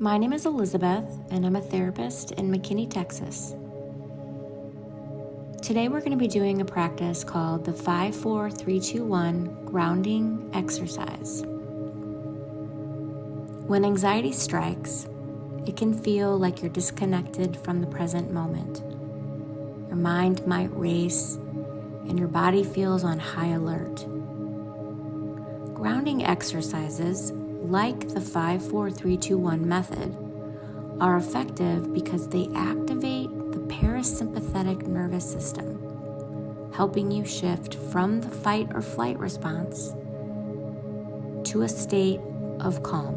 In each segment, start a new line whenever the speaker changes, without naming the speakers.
My name is Elizabeth, and I'm a therapist in McKinney, Texas. Today we're going to be doing a practice called the 5-4-3-2-1 grounding exercise. When anxiety strikes, it can feel like you're disconnected from the present moment. Your mind might race, and your body feels on high alert. Grounding exercises, like the 5-4-3-2-1 method, are effective because they activate the parasympathetic nervous system, helping you shift from the fight or flight response to a state of calm.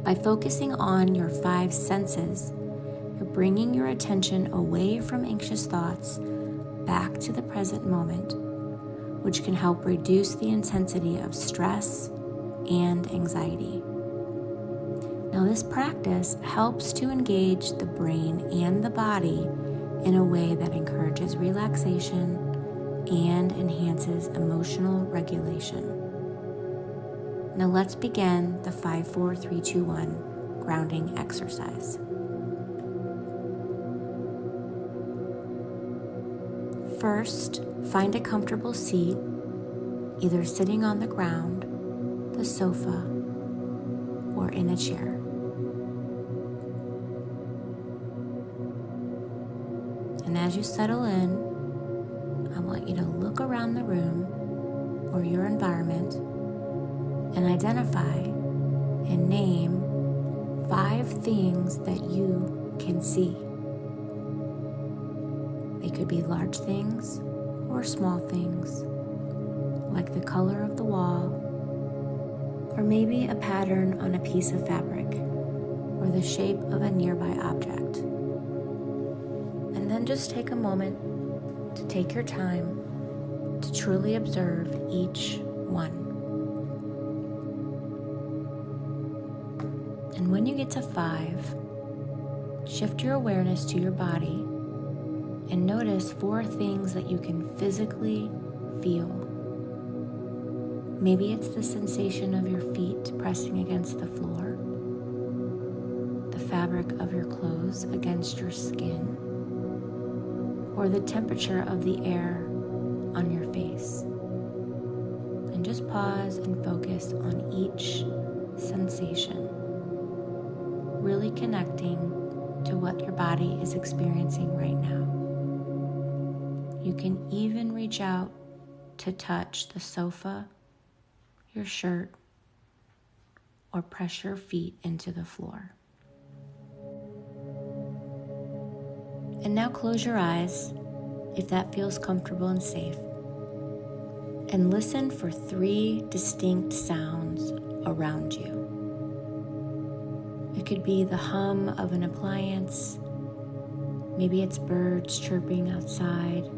By focusing on your 5 senses, you're bringing your attention away from anxious thoughts back to the present moment, which can help reduce the intensity of stress and anxiety. Now, this practice helps to engage the brain and the body in a way that encourages relaxation and enhances emotional regulation. Now, let's begin the 5-4-3-2-1 grounding exercise. First, find a comfortable seat, either sitting on the ground, the sofa, or in a chair. And as you settle in, I want you to look around the room or your environment and identify and name 5 things that you can see. They could be large things or small things, like the color of the wall, or maybe a pattern on a piece of fabric, or the shape of a nearby object. And then just take a moment to take your time to truly observe each one. And when you get to 5, shift your awareness to your body and notice 4 things that you can physically feel. Maybe it's the sensation of your feet pressing against the floor, the fabric of your clothes against your skin, or the temperature of the air on your face. And just pause and focus on each sensation, really connecting to what your body is experiencing right now. You can even reach out to touch the sofa, your shirt, or press your feet into the floor. And now close your eyes if that feels comfortable and safe, and listen for 3 distinct sounds around you. It could be the hum of an appliance, maybe it's birds chirping outside,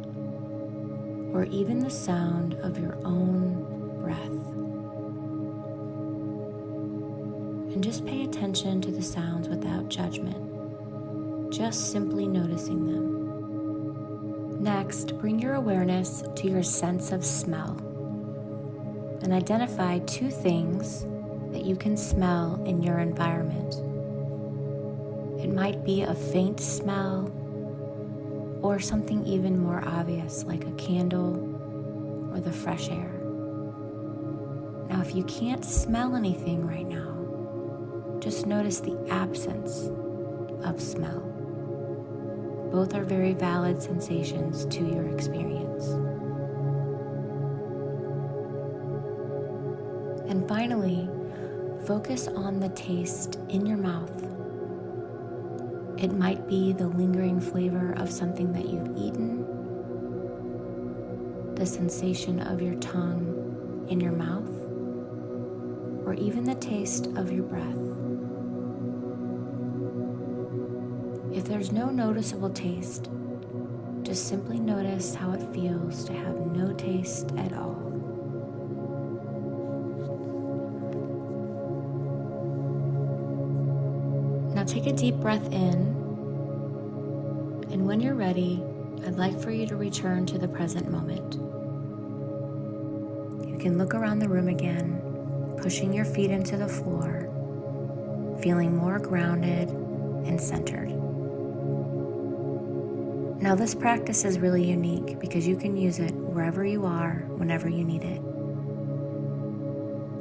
or even the sound of your own breath. And just pay attention to the sounds without judgment, just simply noticing them. Next, bring your awareness to your sense of smell and identify 2 things that you can smell in your environment. It might be a faint smell or something even more obvious like a candle or the fresh air. Now, if you can't smell anything right now, just notice the absence of smell. Both are very valid sensations to your experience. And finally, focus on the taste in your mouth. It might be the lingering flavor of something that you've eaten, the sensation of your tongue in your mouth, or even the taste of your breath. If there's no noticeable taste, just simply notice how it feels to have no taste at all. Now take a deep breath in, and when you're ready, I'd like for you to return to the present moment. You can look around the room again, pushing your feet into the floor, feeling more grounded and centered. Now, this practice is really unique because you can use it wherever you are, whenever you need it.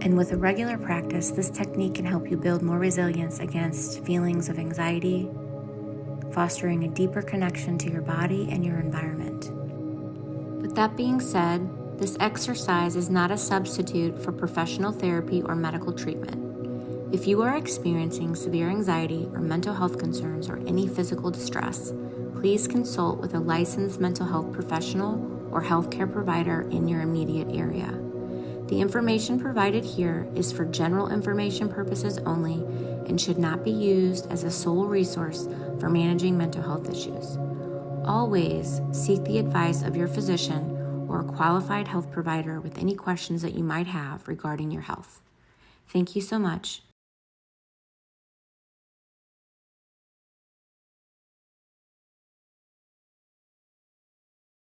And with a regular practice, this technique can help you build more resilience against feelings of anxiety, fostering a deeper connection to your body and your environment. With that being said, this exercise is not a substitute for professional therapy or medical treatment. If you are experiencing severe anxiety or mental health concerns or any physical distress, please consult with a licensed mental health professional or healthcare provider in your immediate area. The information provided here is for general information purposes only and should not be used as a sole resource for managing mental health issues. Always seek the advice of your physician or a qualified health provider with any questions that you might have regarding your health. Thank you so much,